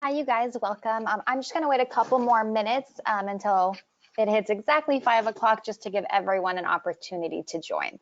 Hi, you guys, welcome. I'm just going to wait a couple more minutes until it hits exactly 5 o'clock just to give everyone an opportunity to join.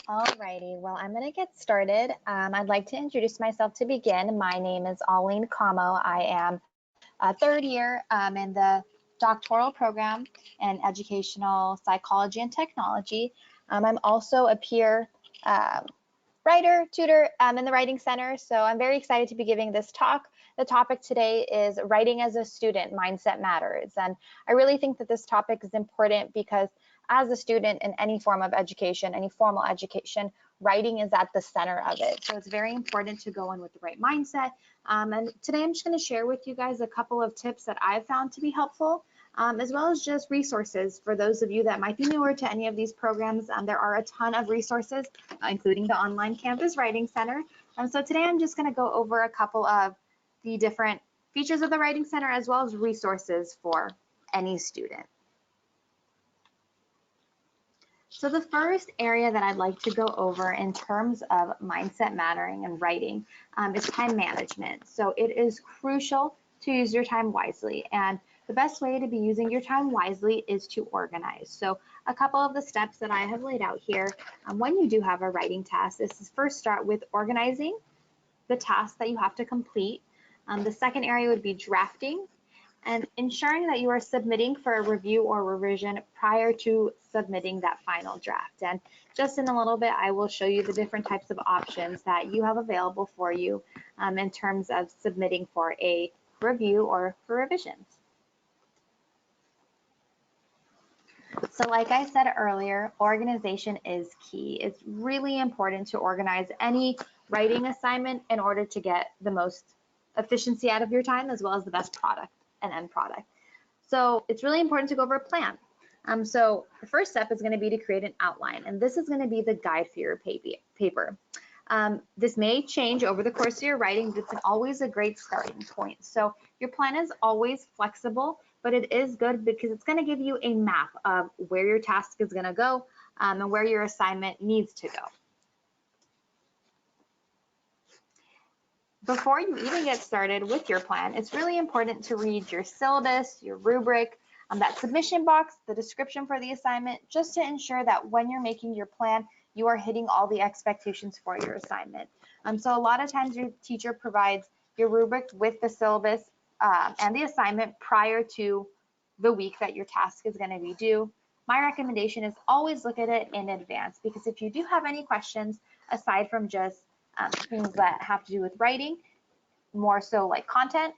Alrighty, well, I'm going to get started. I'd like to introduce myself to begin. My name is Auline Camo. I am a third year in the doctoral program in educational psychology and technology. I'm also a peer writer, tutor in the Writing Center, so I'm very excited to be giving this talk. The topic today is writing as a student, mindset matters. And I really think that this topic is important because as a student in any form of education, any formal education, writing is at the center of it. So it's very important to go in with the right mindset. And today I'm just going to share with you guys a couple of tips that I've found to be helpful, as well as just resources for those of you that might be newer to any of these programs. There are a ton of resources, including the online campus writing center. So today I'm just going to go over a couple of the different features of the writing center as well as resources for any student. So the first area that I'd like to go over in terms of mindset mattering and writing is time management. So it is crucial to use your time wisely, and the best way to be using your time wisely is to organize. So a couple of the steps that I have laid out here when you do have a writing task is to first start with organizing the tasks that you have to complete. The second area would be drafting. and ensuring that you are submitting for a review or revision prior to submitting that final draft. And just in a little bit, I will show you the different types of options that you have available for you in terms of submitting for a review or for revisions. So like I said earlier, organization is key. It's really important to organize any writing assignment in order to get the most efficiency out of your time as well as the best product and end product. So it's really important to go over a plan. So the first step is going to be to create an outline, and this is going to be the guide for your paper. This may change over the course of your writing, but it's always a great starting point. So your plan is always flexible, but it is good because it's going to give you a map of where your task is going to go and where your assignment needs to go. Before you even get started with your plan, it's really important to read your syllabus, your rubric, that submission box, the description for the assignment, just to ensure that when you're making your plan, you are hitting all the expectations for your assignment. So a lot of times your teacher provides your rubric with the syllabus and the assignment prior to the week that your task is going to be due. My recommendation is always look at it in advance, because if you do have any questions aside from just things that have to do with writing, more so like content,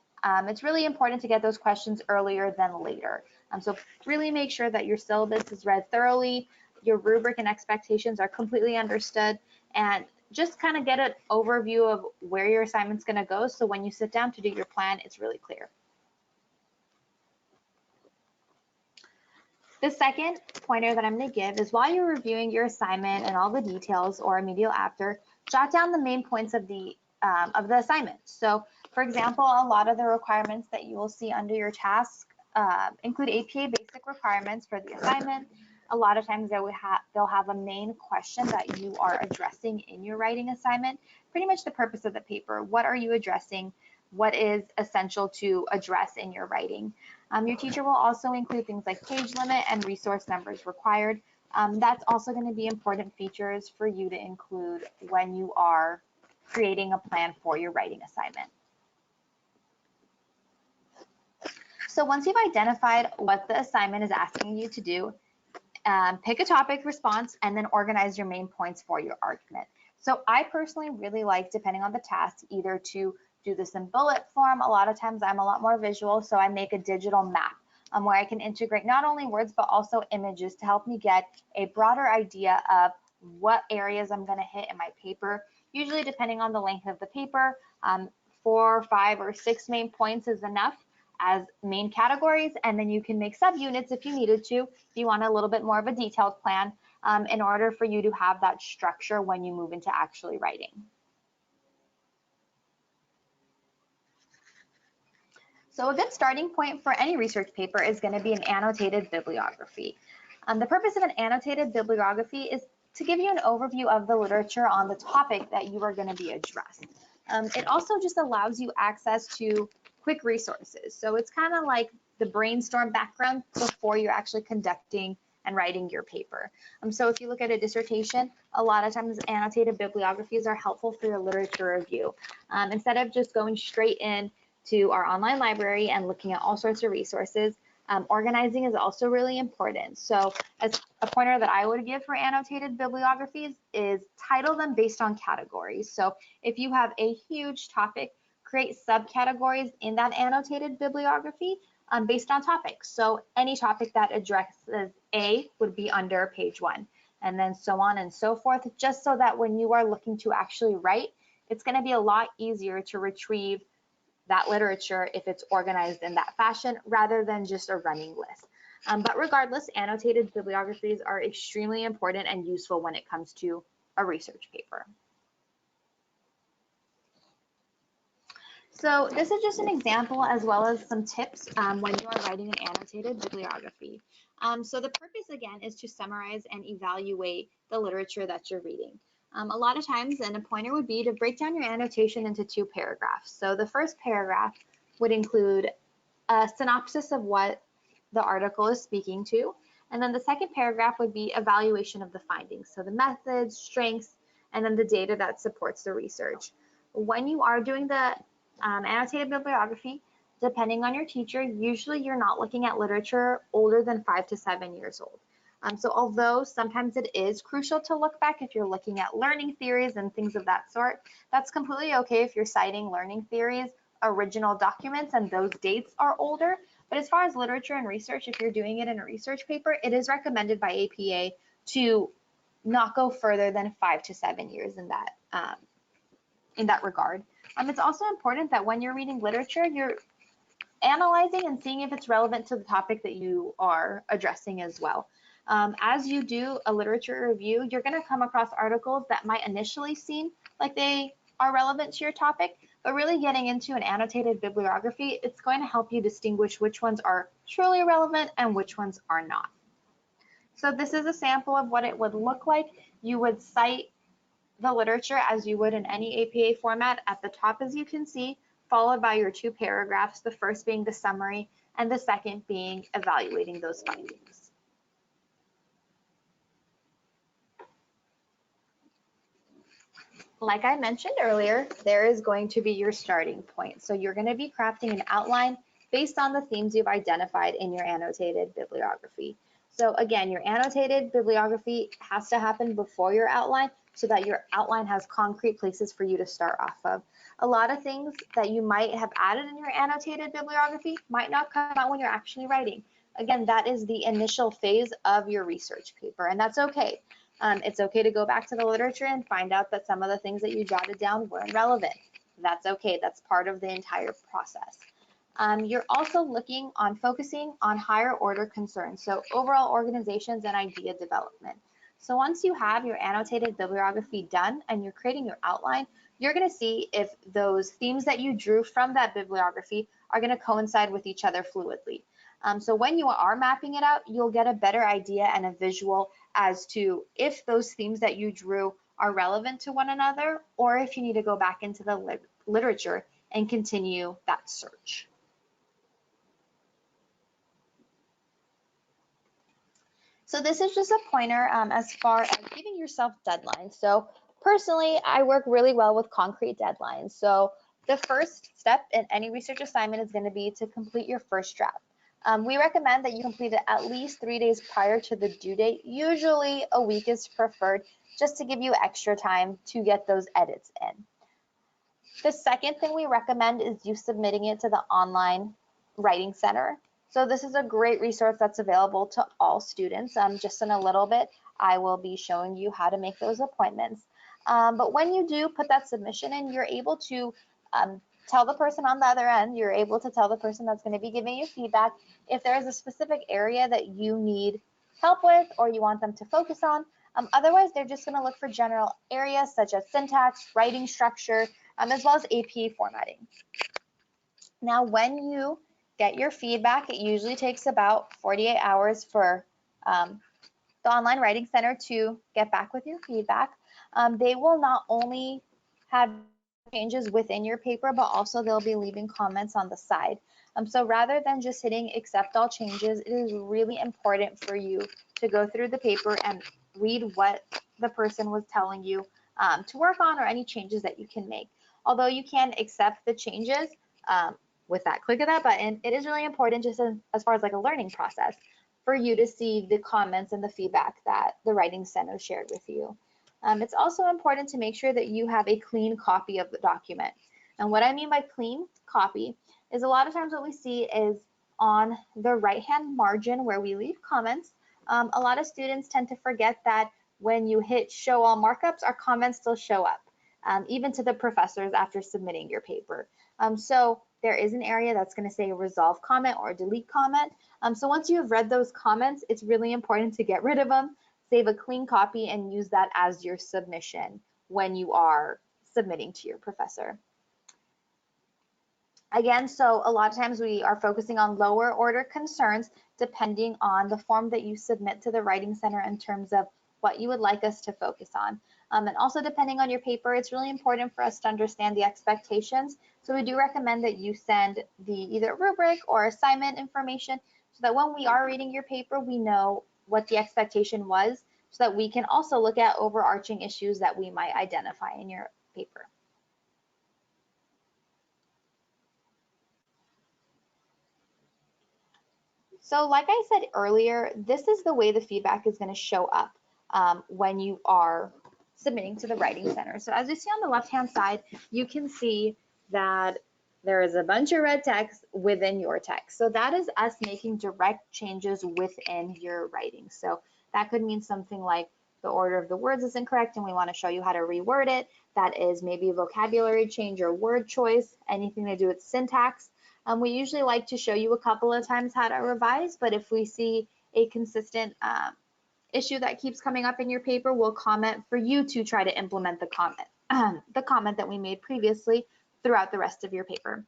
it's really important to get those questions earlier than later. So really make sure that your syllabus is read thoroughly, your rubric and expectations are completely understood, and just kind of get an overview of where your assignment's going to go, so when you sit down to do your plan, it's really clear. The second pointer that I'm going to give is, while you're reviewing your assignment and all the details or immediately after, jot down the main points of the assignment. So for example, a lot of the requirements that you will see under your task include APA basic requirements for the assignment. A lot of times they'll have a main question that you are addressing in your writing assignment. Pretty much the purpose of the paper. What are you addressing? What is essential to address in your writing? Your teacher will also include things like page limit and resource numbers required. That's also going to be important features for you to include when you are creating a plan for your writing assignment. So once you've identified what the assignment is asking you to do, pick a topic response and then organize your main points for your argument. So I personally really like, depending on the task, either to do this in bullet form. A lot of times I'm a lot more visual, so I make a digital map where I can integrate not only words but also images to help me get a broader idea of what areas I'm going to hit in my paper. Usually, depending on the length of the paper, 4, 5, or 6 main points is enough as main categories, and then you can make subunits if you needed to, if you want a little bit more of a detailed plan, in order for you to have that structure when you move into actually writing. So a good starting point for any research paper is going to be an annotated bibliography. The purpose of an annotated bibliography is to give you an overview of the literature on the topic that you are going to be addressed. It also just allows you access to quick resources. So it's kind of like the brainstorm background before you're actually conducting and writing your paper. So if you look at a dissertation, a lot of times annotated bibliographies are helpful for your literature review. Instead of just going straight in to our online library and looking at all sorts of resources, organizing is also really important. So as a pointer that I would give for annotated bibliographies is title them based on categories. So if you have a huge topic, create subcategories in that annotated bibliography based on topics. So any topic that addresses A would be under page 1, and then so on and so forth, just so that when you are looking to actually write, it's going to be a lot easier to retrieve that literature if it's organized in that fashion rather than just a running list. But regardless, annotated bibliographies are extremely important and useful when it comes to a research paper. So this is just an example as well as some tips when you are writing an annotated bibliography. So the purpose again is to summarize and evaluate the literature that you're reading. A lot of times, and a pointer would be to break down your annotation into 2 paragraphs. So the first paragraph would include a synopsis of what the article is speaking to, and then the second paragraph would be evaluation of the findings. So the methods, strengths, and then the data that supports the research. When you are doing the annotated bibliography, depending on your teacher, usually you're not looking at literature older than 5 to 7 years old. So although sometimes it is crucial to look back if you're looking at learning theories and things of that sort, that's completely okay if you're citing learning theories, original documents, and those dates are older. But as far as literature and research, if you're doing it in a research paper, it is recommended by APA to not go further than 5 to 7 years in that regard. It's also important that when you're reading literature, you're analyzing and seeing if it's relevant to the topic that you are addressing as well. As you do a literature review, you're going to come across articles that might initially seem like they are relevant to your topic, but really getting into an annotated bibliography, it's going to help you distinguish which ones are truly relevant and which ones are not. So this is a sample of what it would look like. You would cite the literature as you would in any APA format at the top, as you can see, followed by your 2 paragraphs, the first being the summary and the second being evaluating those findings. Like I mentioned earlier, there is going to be your starting point. So you're going to be crafting an outline based on the themes you've identified in your annotated bibliography. So again, your annotated bibliography has to happen before your outline so that your outline has concrete places for you to start off of. A lot of things that you might have added in your annotated bibliography might not come out when you're actually writing. Again, that is the initial phase of your research paper, and that's okay. It's okay to go back to the literature and find out that some of the things that you jotted down weren't relevant. That's okay. That's part of the entire process. You're also focusing on higher order concerns, so overall organizations and idea development. So once you have your annotated bibliography done and you're creating your outline, you're going to see if those themes that you drew from that bibliography are going to coincide with each other fluidly. So when you are mapping it out, you'll get a better idea and a visual as to if those themes that you drew are relevant to one another, or if you need to go back into the literature and continue that search. So this is just a pointer as far as giving yourself deadlines. So personally, I work really well with concrete deadlines. So the first step in any research assignment is going to be to complete your first draft. We recommend that you complete it at least 3 days prior to the due date. Usually a week is preferred, just to give you extra time to get those edits in. The second thing we recommend is you submitting it to the online writing center. So this is a great resource that's available to all students. Just in a little bit, I will be showing you how to make those appointments. But when you do put that submission in, you're able to tell the person on the other end, you're able to tell the person that's going to be giving you feedback if there is a specific area that you need help with or you want them to focus on. Otherwise, they're just going to look for general areas such as syntax, writing structure, as well as APA formatting. Now, when you get your feedback, it usually takes about 48 hours for the Online Writing Center to get back with your feedback. They will not only have changes within your paper, but also they'll be leaving comments on the side. So rather than just hitting accept all changes, it is really important for you to go through the paper and read what the person was telling you to work on or any changes that you can make. Although you can accept the changes with that click of that button, it is really important just as far as like a learning process for you to see the comments and the feedback that the Writing Center shared with you. It's also important to make sure that you have a clean copy of the document. And what I mean by clean copy is a lot of times what we see is on the right-hand margin where we leave comments, a lot of students tend to forget that when you hit show all markups, our comments still show up, even to the professors after submitting your paper. So there is an area that's going to say resolve comment or delete comment. So once you have read those comments, it's really important to get rid of them, save a clean copy, and use that as your submission when you are submitting to your professor. Again, so a lot of times we are focusing on lower order concerns depending on the form that you submit to the Writing Center in terms of what you would like us to focus on. And also depending on your paper, it's really important for us to understand the expectations. So we do recommend that you send the either rubric or assignment information so that when we are reading your paper, we know what the expectation was so that we can also look at overarching issues that we might identify in your paper. So like I said earlier, this is the way the feedback is going to show up when you are submitting to the Writing Center. So as you see on the left-hand side, you can see that there is a bunch of red text within your text. So that is us making direct changes within your writing. So that could mean something like the order of the words is incorrect and we want to show you how to reword it. That is maybe a vocabulary change or word choice, anything to do with syntax. We usually like to show you a couple of times how to revise, but if we see a consistent issue that keeps coming up in your paper, we'll comment for you to try to implement the comment that we made previously throughout the rest of your paper.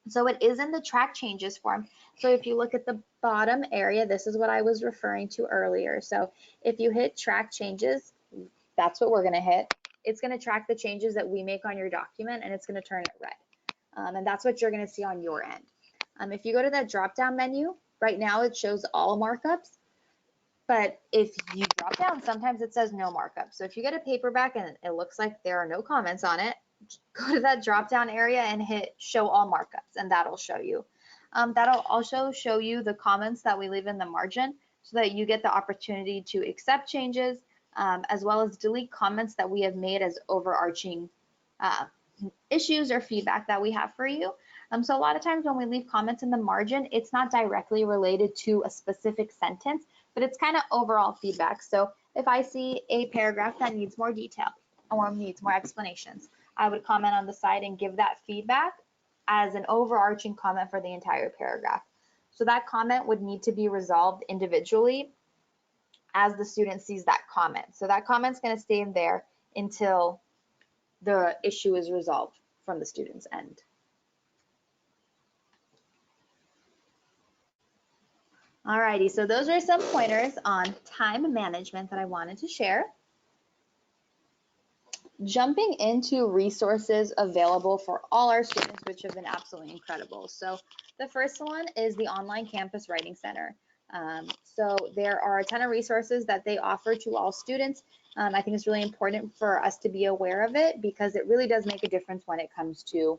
So it is in the track changes form. So if you look at the bottom area, this is what I was referring to earlier. So if you hit track changes, that's what we're going to hit. It's going to track the changes that we make on your document and it's going to turn it red. And that's what you're going to see on your end. If you go to that drop down menu, right now it shows all markups. But if you drop down, sometimes it says no markup. So if you get a paperback and it looks like there are no comments on it, go to that drop down area and hit show all markups and that'll show you. That'll also show you the comments that we leave in the margin so that you get the opportunity to accept changes as well as delete comments that we have made as overarching issues or feedback that we have for you. So a lot of times when we leave comments in the margin, it's not directly related to a specific sentence, but it's kind of overall feedback. So if I see a paragraph that needs more detail or needs more explanations, I would comment on the side and give that feedback as an overarching comment for the entire paragraph. So that comment would need to be resolved individually as the student sees that comment. So that comment's going to stay in there until the issue is resolved from the student's end. Alrighty, so those are some pointers on time management that I wanted to share. Jumping into resources available for all our students, which have been absolutely incredible. So the first one is the Online Campus Writing Center. So there are a ton of resources that they offer to all students. I think it's really important for us to be aware of it because it really does make a difference when it comes to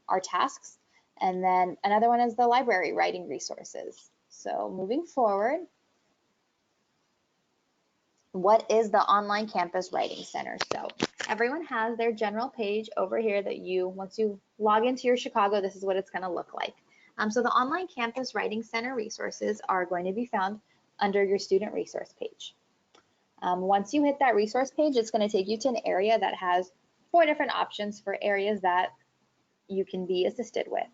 our tasks. And then another one is the library writing resources. So moving forward, what is the Online Campus Writing Center? So everyone has their general page over here that once you log into your Chicago, this is what it's going to look like. So the Online Campus Writing Center resources are going to be found under your student resource page. Once you hit that resource page, it's going to take you to an area that has 4 different options for areas that you can be assisted with.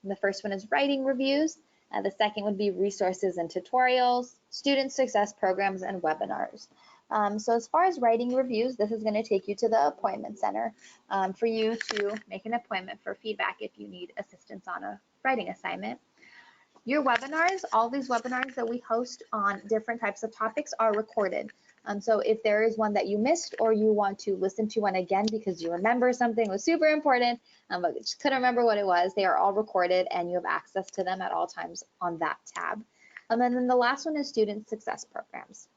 And the first one is writing reviews. The second would be resources and tutorials, student success programs, and webinars. So as far as writing reviews, this is going to take you to the appointment center for you to make an appointment for feedback if you need assistance on a writing assignment. Your webinars, all these webinars that we host on different types of topics are recorded. So if there is one that you missed or you want to listen to one again because you remember something was super important, but just couldn't remember what it was, they are all recorded and you have access to them at all times on that tab. And then the last one is student success programs.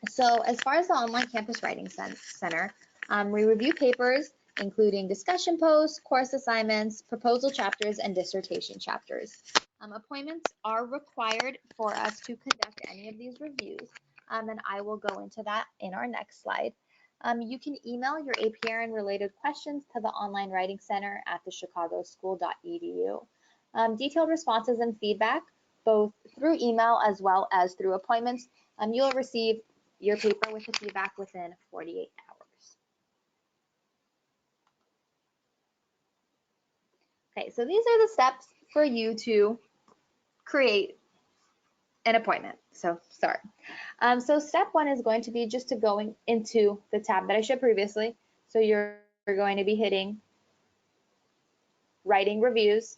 So as far as the Online Campus Writing Center, we review papers including discussion posts, course assignments, proposal chapters, and dissertation chapters. Appointments are required for us to conduct any of these reviews, and I will go into that in our next slide. You can email your APRN related questions to the Online Writing Center at thechicagoschool.edu. Detailed responses and feedback, both through email as well as through appointments, you'll receive your paper with the feedback within 48 hours. Okay, so these are the steps for you to create an appointment. So step 1 is going to be just to go into the tab that I showed previously. So you're going to be hitting writing reviews.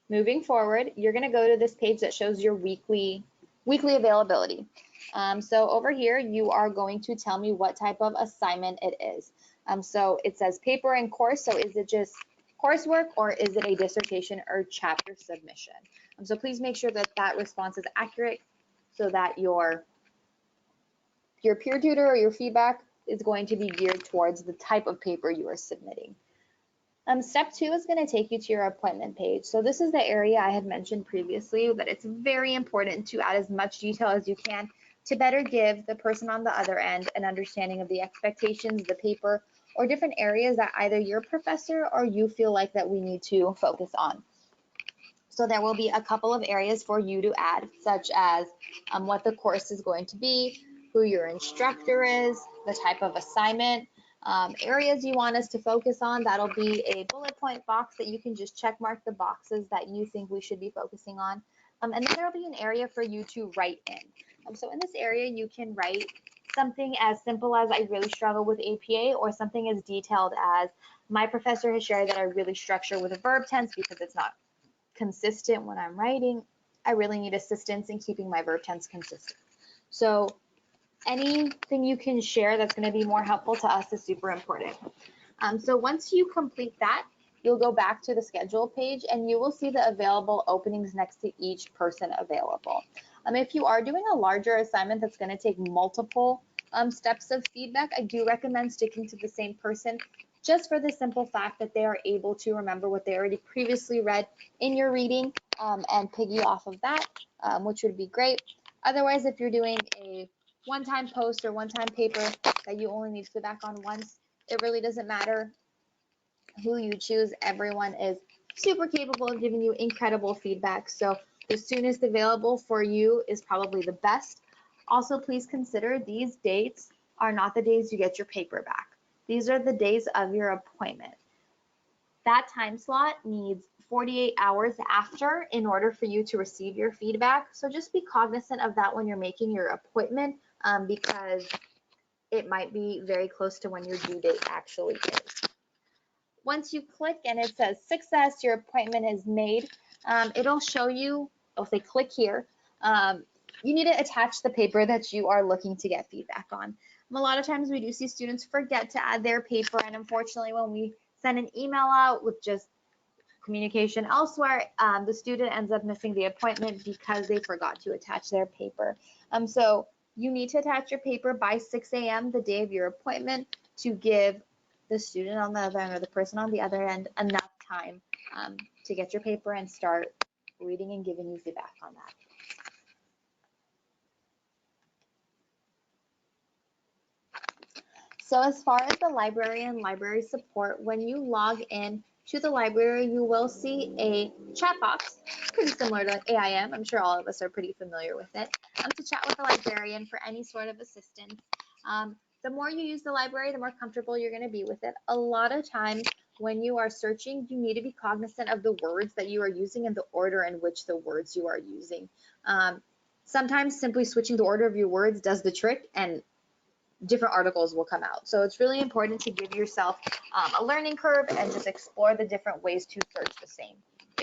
Moving forward, you're going to go to this page that shows your weekly availability. So over here, you are going to tell me what type of assignment it is. So it says paper and course. So is it just coursework or is it a dissertation or chapter submission? So please make sure that that response is accurate so that your peer tutor or your feedback is going to be geared towards the type of paper you are submitting. Step 2 is going to take you to your appointment page. So this is the area I had mentioned previously that it's very important to add as much detail as you can to better give the person on the other end an understanding of the expectations, the paper, or different areas that either your professor or you feel like that we need to focus on. So there will be a couple of areas for you to add, such as what the course is going to be, who your instructor is, the type of assignment, areas you want us to focus on. That'll be a bullet point box that you can just check mark the boxes that you think we should be focusing on. And then there'll be an area for you to write in. So in this area, you can write something as simple as I really struggle with APA, or something as detailed as my professor has shared that I really struggle with a verb tense because it's not consistent when I'm writing. I really need assistance in keeping my verb tense consistent. So anything you can share that's going to be more helpful to us is super important. So once you complete that, you'll go back to the schedule page and you will see the available openings next to each person available. If you are doing a larger assignment that's going to take multiple steps of feedback, I do recommend sticking to the same person, just for the simple fact that they are able to remember what they already previously read in your reading and piggy off of that, which would be great. Otherwise, if you're doing a one-time post or one-time paper that you only need feedback on once, it really doesn't matter who you choose. Everyone is super capable of giving you incredible feedback. So the soonest available for you is probably the best. Also, please consider these dates are not the days you get your paper back. These are the days of your appointment. That time slot needs 48 hours after in order for you to receive your feedback. So just be cognizant of that when you're making your appointment, because it might be very close to when your due date actually is. Once you click and it says success, your appointment is made, it'll show you, it'll say click here. You need to attach the paper that you are looking to get feedback on. A lot of times we do see students forget to add their paper, and unfortunately when we send an email out with just communication elsewhere, the student ends up missing the appointment because they forgot to attach their paper. So you need to attach your paper by 6 a.m. the day of your appointment to give the student on the other end or the person on the other end enough time to get your paper and start reading and giving you feedback on that. So as far as the library and library support, when you log in to the library, you will see a chat box, pretty similar to AIM. I'm sure all of us are pretty familiar with it, to chat with a librarian for any sort of assistance. The more you use the library, the more comfortable you're going to be with it. A lot of times when you are searching, you need to be cognizant of the words that you are using and the order in which the words you are using. Sometimes simply switching the order of your words does the trick, and different articles will come out. So it's really important to give yourself a learning curve and just explore the different ways to search the same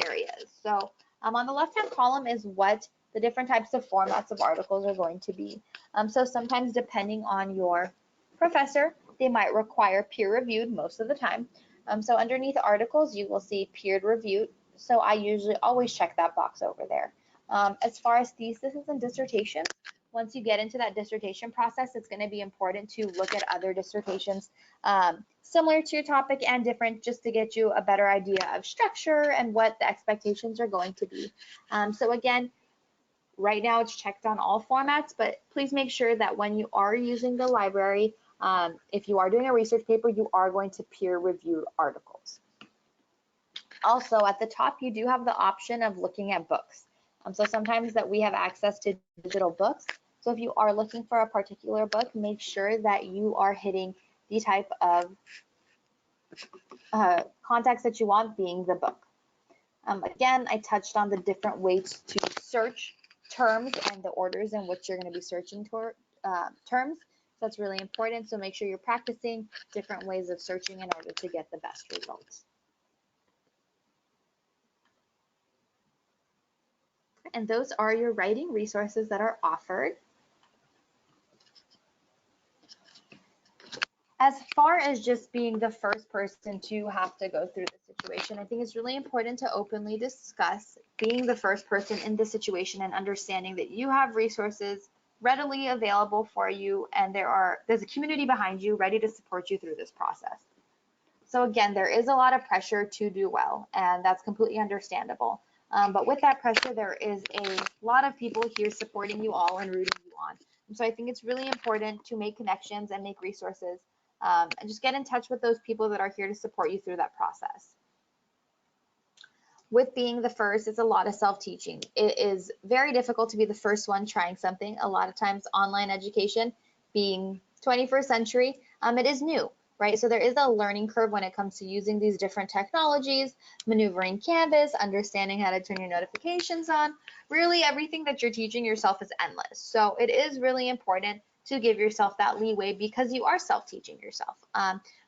areas. So on the left-hand column is what the different types of formats of articles are going to be. So sometimes depending on your professor, they might require peer-reviewed most of the time. So underneath articles, you will see peer-reviewed. So I usually always check that box over there. As far as theses and dissertations, once you get into that dissertation process, it's going to be important to look at other dissertations similar to your topic and different, just to get you a better idea of structure and what the expectations are going to be. So again, right now it's checked on all formats, but please make sure that when you are using the library, if you are doing a research paper, you are going to peer review articles. Also, at the top, you do have the option of looking at books. So sometimes that we have access to digital books. So if you are looking for a particular book, make sure that you are hitting the type of context that you want, being the book. Again, I touched on the different ways to search terms and the orders in which you're going to be searching for terms. So that's really important. So make sure you're practicing different ways of searching in order to get the best results. And those are your writing resources that are offered. As far as just being the first person to have to go through the situation, I think it's really important to openly discuss being the first person in this situation and understanding that you have resources readily available for you, and there's a community behind you ready to support you through this process. So again, there is a lot of pressure to do well, and that's completely understandable. But with that pressure, there is a lot of people here supporting you all and rooting you on. And so I think it's really important to make connections and make resources, and just get in touch with those people that are here to support you through that process. With being the first, it's a lot of self-teaching. It is very difficult to be the first one trying something. A lot of times online education, being 21st century, it is new, right? So there is a learning curve when it comes to using these different technologies, maneuvering Canvas, understanding how to turn your notifications on. Really, everything that you're teaching yourself is endless. So it is really important to give yourself that leeway because you are self-teaching yourself.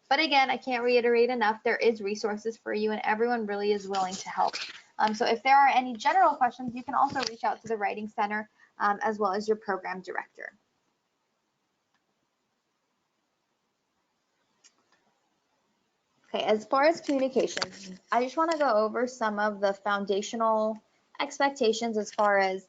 But again, I can't reiterate enough, there is resources for you and everyone really is willing to help. So if there are any general questions, you can also reach out to the Writing Center as well as your program director. Okay, as far as communications, I just want to go over some of the foundational expectations as far as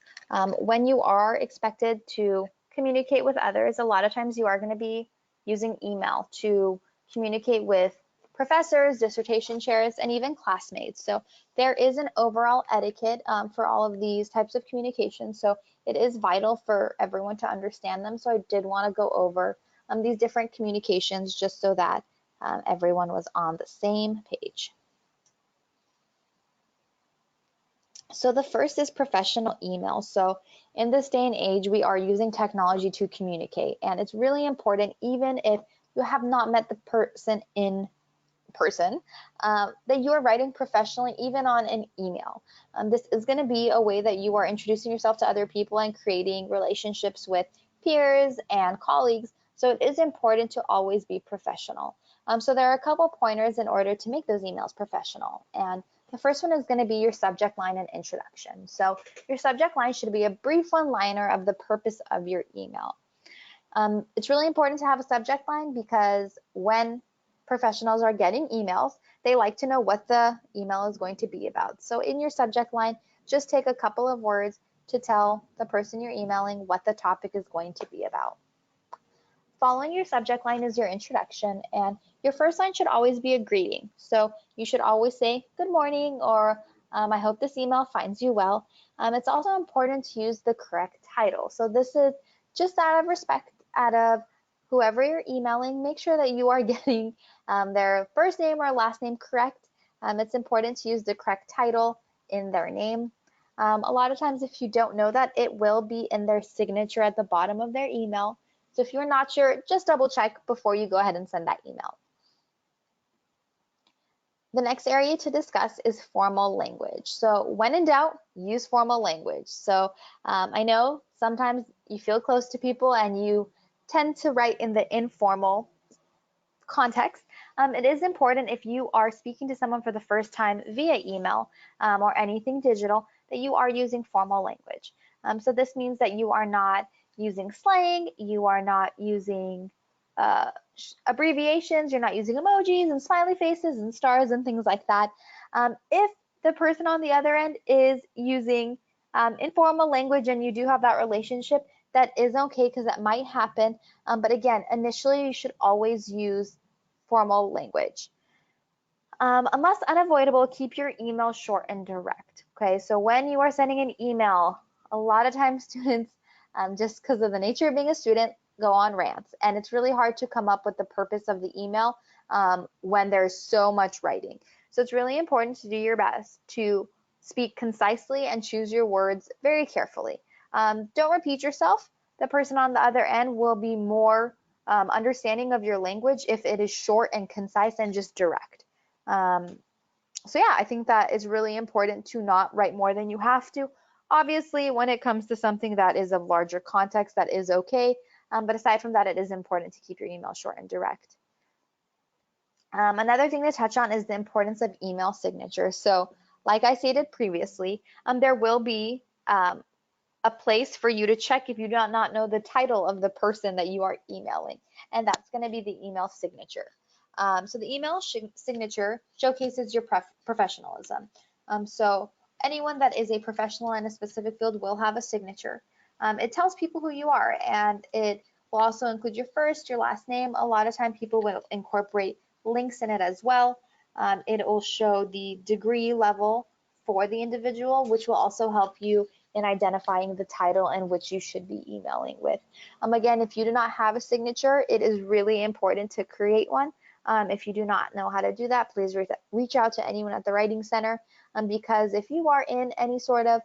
when you are expected to communicate with others. A lot of times you are going to be using email to communicate with professors, dissertation chairs, and even classmates. So there is an overall etiquette for all of these types of communications. So it is vital for everyone to understand them. So I did want to go over these different communications just so that everyone was on the same page. So the first is professional email. So in this day and age, we are using technology to communicate, and it's really important, even if you have not met the person in person, that you are writing professionally, even on an email. This is going to be a way that you are introducing yourself to other people and creating relationships with peers and colleagues. So it is important to always be professional. So there are a couple pointers in order to make those emails professional. And the first one is going to be your subject line and introduction. So your subject line should be a brief one-liner of the purpose of your email. It's really important to have a subject line because when professionals are getting emails, they like to know what the email is going to be about. So in your subject line, just take a couple of words to tell the person you're emailing what the topic is going to be about. Following your subject line is your introduction, and your first line should always be a greeting. So you should always say good morning, or I hope this email finds you well. It's also important to use the correct title. So this is just out of respect, out of whoever you're emailing, make sure that you are getting their first name or last name correct. It's important to use the correct title in their name. A lot of times if you don't know that, it will be in their signature at the bottom of their email. So if you're not sure, just double check before you go ahead and send that email. The next area to discuss is formal language. So when in doubt, use formal language. So I know sometimes you feel close to people and you tend to write in the informal context. It is important if you are speaking to someone for the first time via email or anything digital that you are using formal language. So this means that you are not using slang, you are not using abbreviations, you're not using emojis and smiley faces and stars and things like that. If the person on the other end is using informal language and you do have that relationship, that is okay because that might happen. But again, initially you should always use formal language. Unless unavoidable, keep your email short and direct. Okay, so when you are sending an email, a lot of times students, just because of the nature of being a student, go on rants, and it's really hard to come up with the purpose of the email when there's so much writing. So it's really important to do your best to speak concisely and choose your words very carefully. Don't repeat yourself. The person on the other end will be more understanding of your language if it is short and concise and just direct. So yeah, I think that is really important to not write more than you have to. Obviously, when it comes to something that is of larger context, that is okay. But aside from that, it is important to keep your email short and direct. Another thing to touch on is the importance of email signature. So like I stated previously, there will be a place for you to check if you do not know the title of the person that you are emailing, and that's going to be the email signature. So the email signature showcases your professionalism. So anyone that is a professional in a specific field will have a signature. It tells people who you are, and it will also include your first, your last name. A lot of time people will incorporate links in it as well. It will show the degree level for the individual, which will also help you in identifying the title in which you should be emailing with. Again, if you do not have a signature, it is really important to create one. If you do not know how to do that, please reach out to anyone at the Writing Center, because if you are in any sort of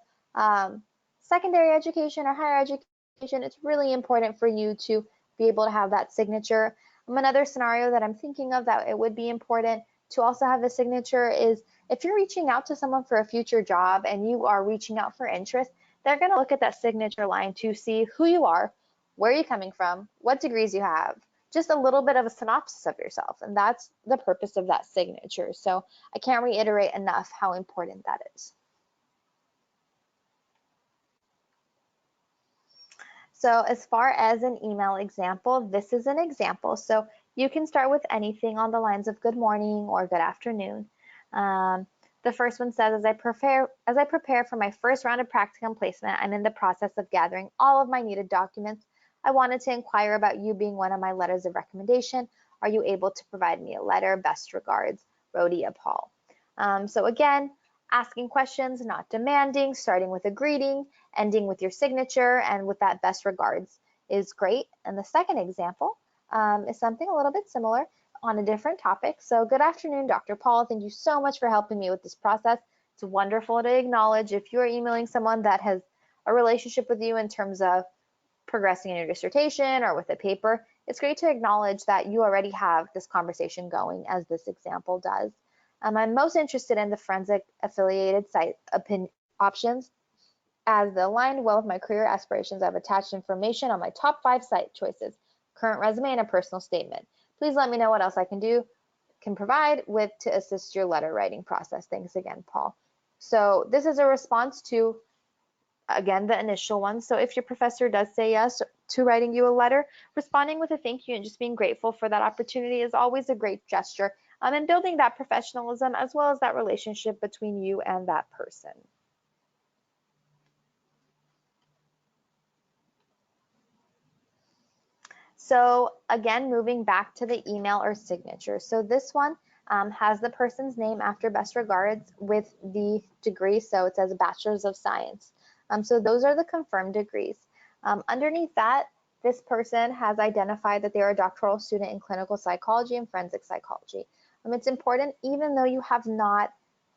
secondary education or higher education, it's really important for you to be able to have that signature. Another scenario that I'm thinking of that it would be important to also have a signature is if you're reaching out to someone for a future job and you are reaching out for interest, they're going to look at that signature line to see who you are, where you're coming from, what degrees you have, just a little bit of a synopsis of yourself. And that's the purpose of that signature. So I can't reiterate enough how important that is. So as far as an email example, this is an example. So you can start with anything on the lines of good morning or good afternoon. The first one says, as I prepare for my first round of practicum placement, I'm in the process of gathering all of my needed documents. I wanted to inquire about you being one of my letters of recommendation. Are you able to provide me a letter? Best regards, Rhodia Paul. So again, asking questions, not demanding, starting with a greeting, ending with your signature, and with that best regards is great. And the second example is something a little bit similar on a different topic. So good afternoon, Dr. Paul. Thank you so much for helping me with this process. It's wonderful to acknowledge if you're emailing someone that has a relationship with you in terms of progressing in your dissertation or with a paper. It's great to acknowledge that you already have this conversation going, as this example does. I'm most interested in the forensic affiliated site options, as they align well with my career aspirations. I've attached information on my top 5 site choices, current resume, and a personal statement. Please let me know what else I can provide with to assist your letter writing process. Thanks again, Paul. So this is a response to, again, the initial one. So if your professor does say yes to writing you a letter, responding with a thank you and just being grateful for that opportunity is always a great gesture, and building that professionalism as well as that relationship between you and that person. So again, moving back to the email or signature. So this one has the person's name after best regards with the degree. So it says Bachelor's of Science. So those are the confirmed degrees. Underneath that, this person has identified that they are a doctoral student in clinical psychology and forensic psychology. It's important, even though you have not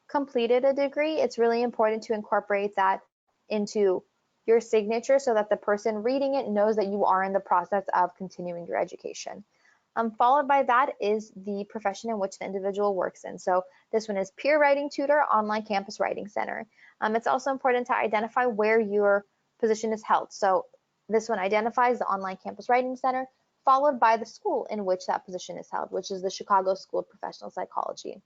completed a degree, it's really important to incorporate that into your signature so that the person reading it knows that you are in the process of continuing your education. Followed by that is the profession in which the individual works in. So this one is Peer Writing Tutor, Online Campus Writing Center. It's also important to identify where your position is held. So this one identifies the Online Campus Writing Center, followed by the school in which that position is held, which is the Chicago School of Professional Psychology.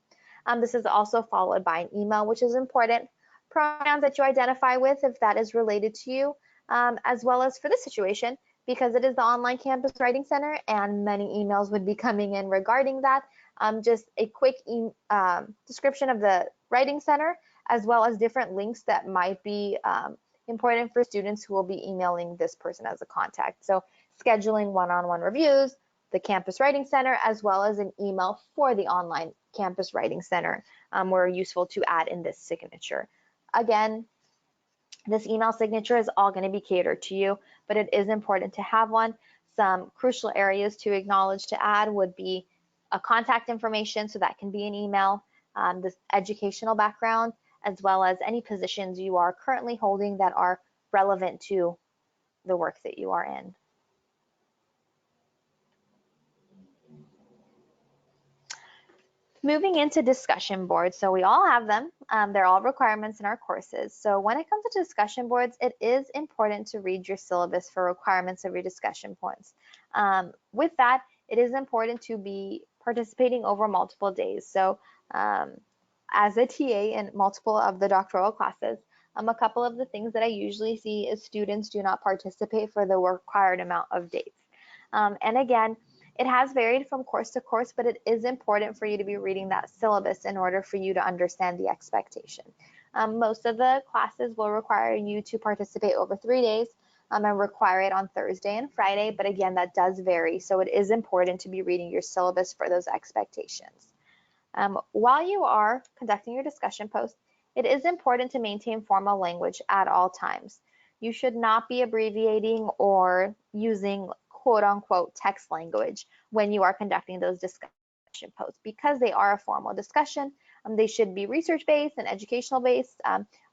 This is also followed by an email, which is important, pronouns that you identify with if that is related to you, as well as for this situation, because it is the Online Campus Writing Center and many emails would be coming in regarding that, just a quick description of the Writing Center, as well as different links that might be important for students who will be emailing this person as a contact. So scheduling one-on-one reviews, the Campus Writing Center, as well as an email for the Online Campus Writing Center were useful to add in this signature. Again, this email signature is all going to be catered to you, but it is important to have one. Some crucial areas to acknowledge to add would be a contact information, so that can be an email, this educational background, as well as any positions you are currently holding that are relevant to the work that you are in. Moving into discussion boards, so we all have them. They're all requirements in our courses. So when it comes to discussion boards, it is important to read your syllabus for requirements of your discussion points. With that, it is important to be participating over multiple days. So as a TA in multiple of the doctoral classes, a couple of the things that I usually see is students do not participate for the required amount of days. And again, it has varied from course to course, but it is important for you to be reading that syllabus in order for you to understand the expectation. Most of the classes will require you to participate over 3 days. and require it on Thursday and Friday, but again, that does vary, so it is important to be reading your syllabus for those expectations. While you are conducting your discussion post, it is important to maintain formal language at all times. You should not be abbreviating or using quote unquote text language when you are conducting those discussion posts because they are a formal discussion. They should be research-based and educational-based.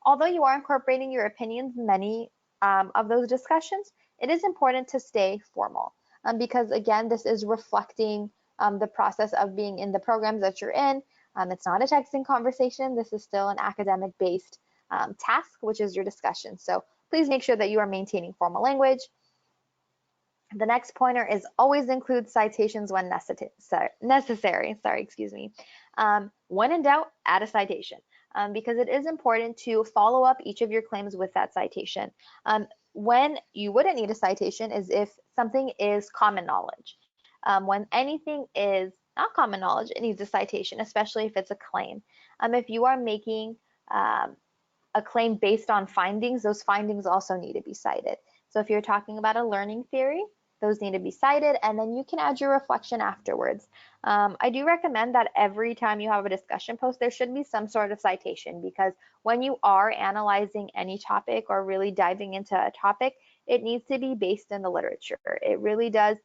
Although you are incorporating your opinions in many of those discussions, it is important to stay formal because again, this is reflecting the process of being in the programs that you're in. It's not a texting conversation. This is still an academic-based task, which is your discussion. So please make sure that you are maintaining formal language. The next pointer is always include citations when necessary. When in doubt, add a citation because it is important to follow up each of your claims with that citation. When you wouldn't need a citation is if something is common knowledge. When anything is not common knowledge, it needs a citation, especially if it's a claim. If you are making a claim based on findings, those findings also need to be cited. So if you're talking about a learning theory, those need to be cited, and then you can add your reflection afterwards. I do recommend that every time you have a discussion post, there should be some sort of citation because when you are analyzing any topic or really diving into a topic, it needs to be based in the literature. It really does.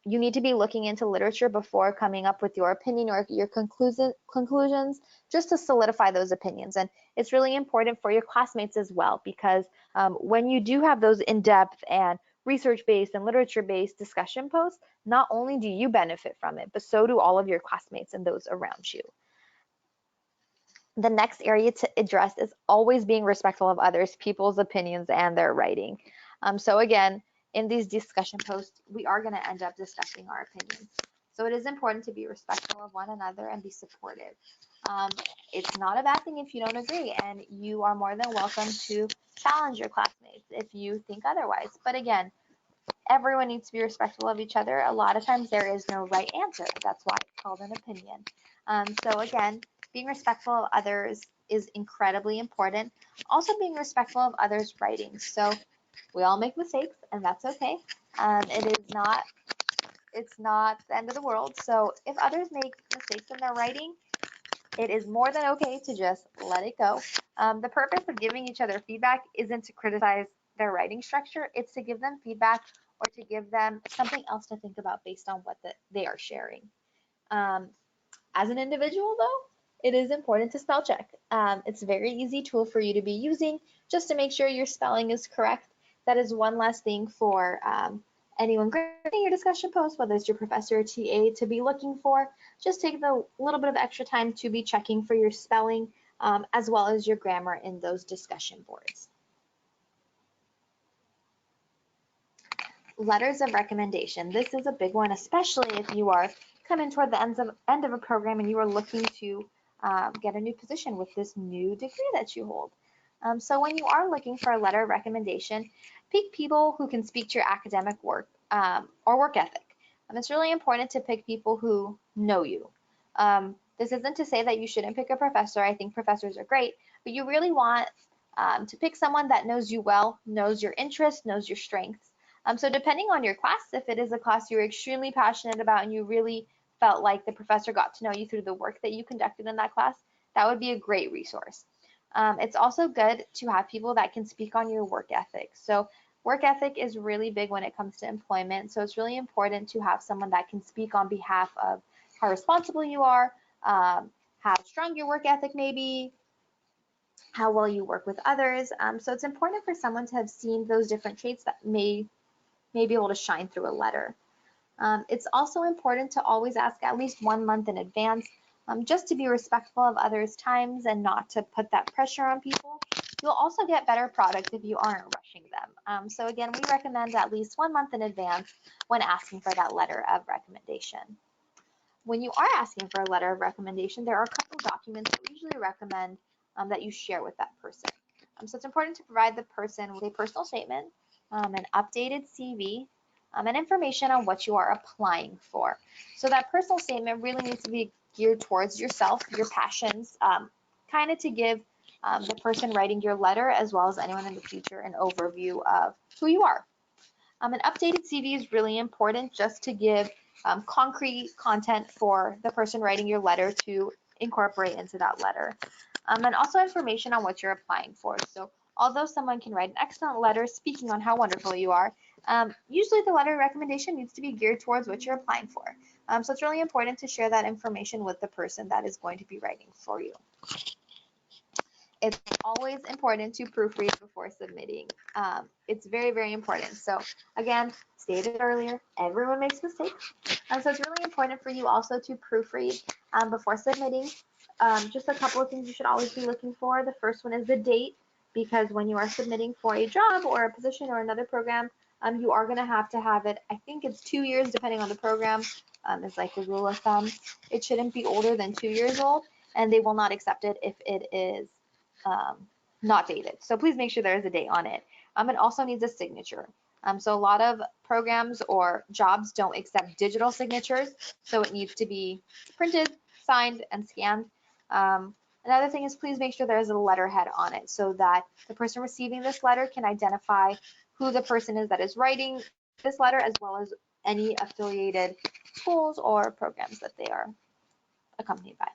You need to be looking into literature before coming up with your opinion or your conclusions just to solidify those opinions. And it's really important for your classmates as well because when you do have those in-depth and research-based and literature-based discussion posts, not only do you benefit from it, but so do all of your classmates and those around you. The next area to address is always being respectful of others, people's opinions, and their writing. So again, in these discussion posts, we are going to end up discussing our opinions. So it is important to be respectful of one another and be supportive. It's not a bad thing if you don't agree, and you are more than welcome to challenge your classmates if you think otherwise. But again, everyone needs to be respectful of each other. A lot of times there is no right answer. That's why it's called an opinion. So again, being respectful of others is incredibly important. Also being respectful of others' writing. So we all make mistakes, and that's okay. It's not the end of the world. So if others make mistakes in their writing, it is more than okay to just let it go. The purpose of giving each other feedback isn't to criticize their writing structure. It's to give them feedback or to give them something else to think about based on what they are sharing. As an individual, though, it is important to spell check. It's a very easy tool for you to be using just to make sure your spelling is correct. That is one less thing for anyone grading your discussion post, whether it's your professor or TA, to be looking for. Just take the little bit of extra time to be checking for your spelling as well as your grammar in those discussion boards. Letters of recommendation. This is a big one, especially if you are coming toward the end of a program and you are looking to get a new position with this new degree that you hold. So when you are looking for a letter of recommendation, pick people who can speak to your academic work or work ethic. It's really important to pick people who know you. This isn't to say that you shouldn't pick a professor. I think professors are great, but you really want to pick someone that knows you well, knows your interests, knows your strengths. So depending on your class, if it is a class you're extremely passionate about and you really felt like the professor got to know you through the work that you conducted in that class, that would be a great resource. It's also good to have people that can speak on your work ethic. So work ethic is really big when it comes to employment. So it's really important to have someone that can speak on behalf of how responsible you are, how strong your work ethic may be, how well you work with others. So it's important for someone to have seen those different traits that may be able to shine through a letter. It's also important to always ask at least 1 month in advance, just to be respectful of others' times and not to put that pressure on people. You'll also get better products if you aren't rushing them. So again, we recommend at least 1 month in advance when asking for that letter of recommendation. When you are asking for a letter of recommendation, there are a couple documents that we usually recommend that you share with that person. So it's important to provide the person with a personal statement, an updated CV, and information on what you are applying for. So that personal statement really needs to be geared towards yourself, your passions, kind of to give the person writing your letter, as well as anyone in the future, an overview of who you are. An updated CV is really important just to give concrete content for the person writing your letter to incorporate into that letter. And also information on what you're applying for. So although someone can write an excellent letter speaking on how wonderful you are, usually the letter recommendation needs to be geared towards what you're applying for. So it's really important to share that information with the person that is going to be writing for you. It's always important to proofread before submitting. It's very, very important. So again, stated earlier, everyone makes mistakes. So it's really important for you also to proofread before submitting. Just a couple of things you should always be looking for. The first one is the date, because when you are submitting for a job or a position or another program, you are going to have it, I think it's 2 years depending on the program, is like a rule of thumb. It shouldn't be older than 2 years old, and they will not accept it if it is not dated. So please make sure there is a date on it. It also needs a signature. So a lot of programs or jobs don't accept digital signatures, so it needs to be printed, signed, and scanned. Another thing is, please make sure there is a letterhead on it so that the person receiving this letter can identify who the person is that is writing this letter, as well as any affiliated schools or programs that they are accompanied by.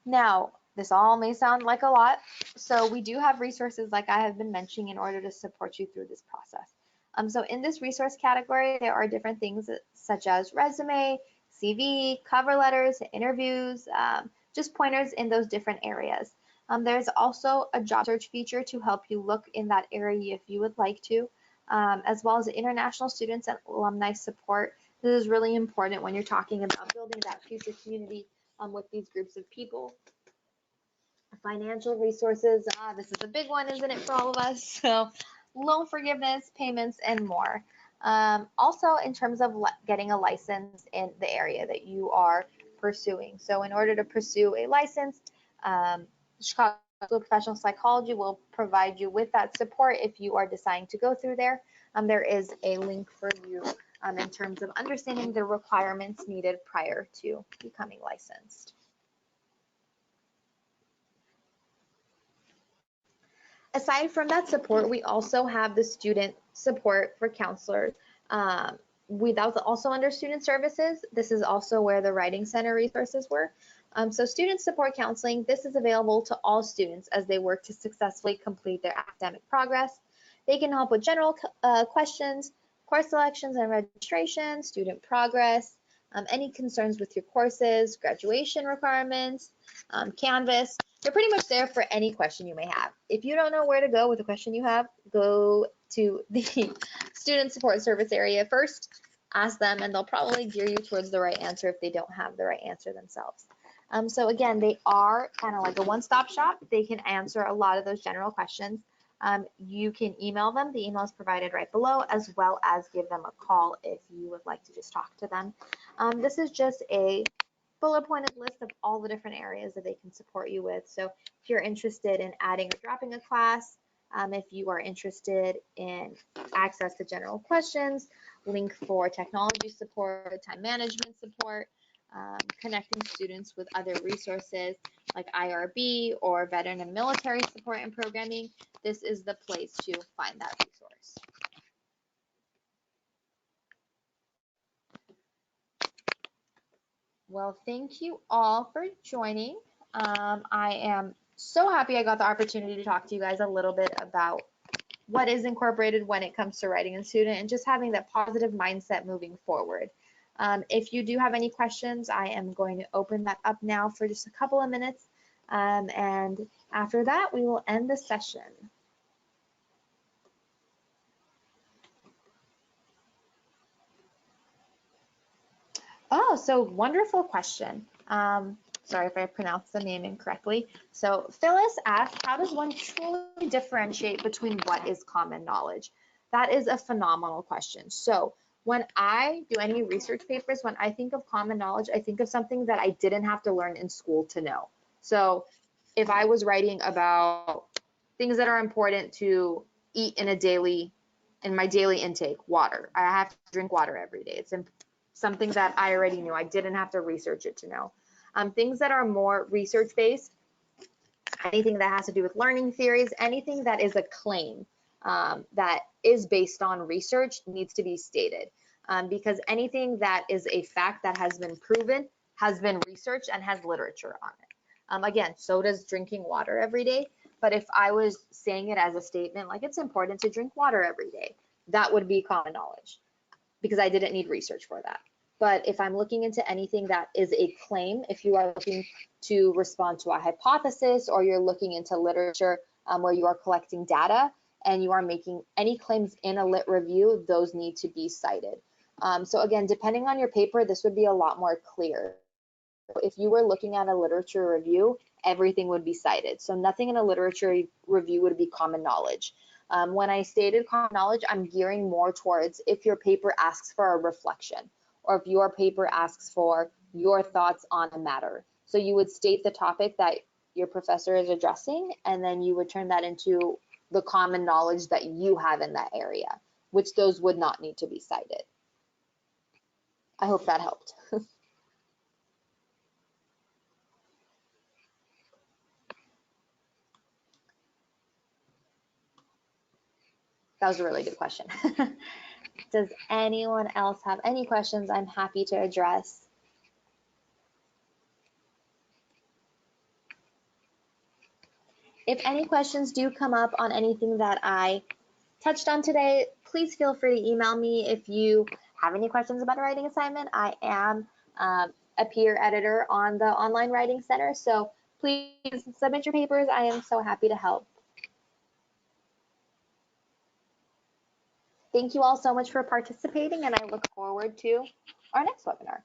Now, this all may sound like a lot, so we do have resources like I have been mentioning in order to support you through this process. So in this resource category, there are different things such as resume, CV, cover letters, interviews, just pointers in those different areas. There's also a job search feature to help you look in that area if you would like to, as well as international students and alumni support. This is really important when you're talking about building that future community with these groups of people. Financial resources, this is a big one, isn't it, for all of us? So loan forgiveness, payments, and more. Also, in terms of getting a license in the area that you are pursuing. So in order to pursue a license, Chicago School of Professional Psychology will provide you with that support if you are deciding to go through there. There is a link for you in terms of understanding the requirements needed prior to becoming licensed. Aside from that support, we also have the student support for counselors. Also under student services, this is also where the Writing Center resources were. So student support counseling, this is available to all students as they work to successfully complete their academic progress. They can help with general questions, course selections and registration, student progress, any concerns with your courses, graduation requirements, Canvas. They're pretty much there for any question you may have. If you don't know where to go with the question you have, go to the student support service area first, ask them, and they'll probably gear you towards the right answer if they don't have the right answer themselves. So again, they are kind of like a one-stop shop. They can answer a lot of those general questions. You can email them. The email is provided right below, as well as give them a call if you would like to just talk to them. This is just a bullet pointed list of all the different areas that they can support you with. So if you're interested in adding or dropping a class, if you are interested in access to general questions, link for technology support, time management support, connecting students with other resources like IRB or veteran and military support and programming, this is the place to find that resource. Well, thank you all for joining. I am so happy I got the opportunity to talk to you guys a little bit about what is incorporated when it comes to writing a student and just having that positive mindset moving forward. If you do have any questions, I am going to open that up now for just a couple of minutes. And after that, we will end the session. Oh, so wonderful question. Sorry if I pronounced the name incorrectly. So Phyllis asked, how does one truly differentiate between what is common knowledge? That is a phenomenal question. So when I do any research papers, when I think of common knowledge, I think of something that I didn't have to learn in school to know. So if I was writing about things that are important to eat in my daily intake, water. I have to drink water every day. It's something that I already knew. I didn't have to research it to know. Things that are more research-based, anything that has to do with learning theories, anything that is a claim that is based on research needs to be stated. Because anything that is a fact that has been proven has been researched and has literature on it. Again, so does drinking water every day. But if I was saying it as a statement, like it's important to drink water every day, that would be common knowledge because I didn't need research for that. But if I'm looking into anything that is a claim, if you are looking to respond to a hypothesis or you're looking into literature where you are collecting data and you are making any claims in a lit review, those need to be cited. So again, depending on your paper, this would be a lot more clear. If you were looking at a literature review, everything would be cited. So nothing in a literature review would be common knowledge. When I stated common knowledge, I'm gearing more towards if your paper asks for a reflection or if your paper asks for your thoughts on a matter. So you would state the topic that your professor is addressing, and then you would turn that into the common knowledge that you have in that area, which those would not need to be cited. I hope that helped. That was a really good question. Does anyone else have any questions I'm happy to address? If any questions do come up on anything that I touched on today, please feel free to email me if you have any questions about a writing assignment. I am a peer editor on the Online Writing Center, so please submit your papers. I am so happy to help. Thank you all so much for participating, and I look forward to our next webinar.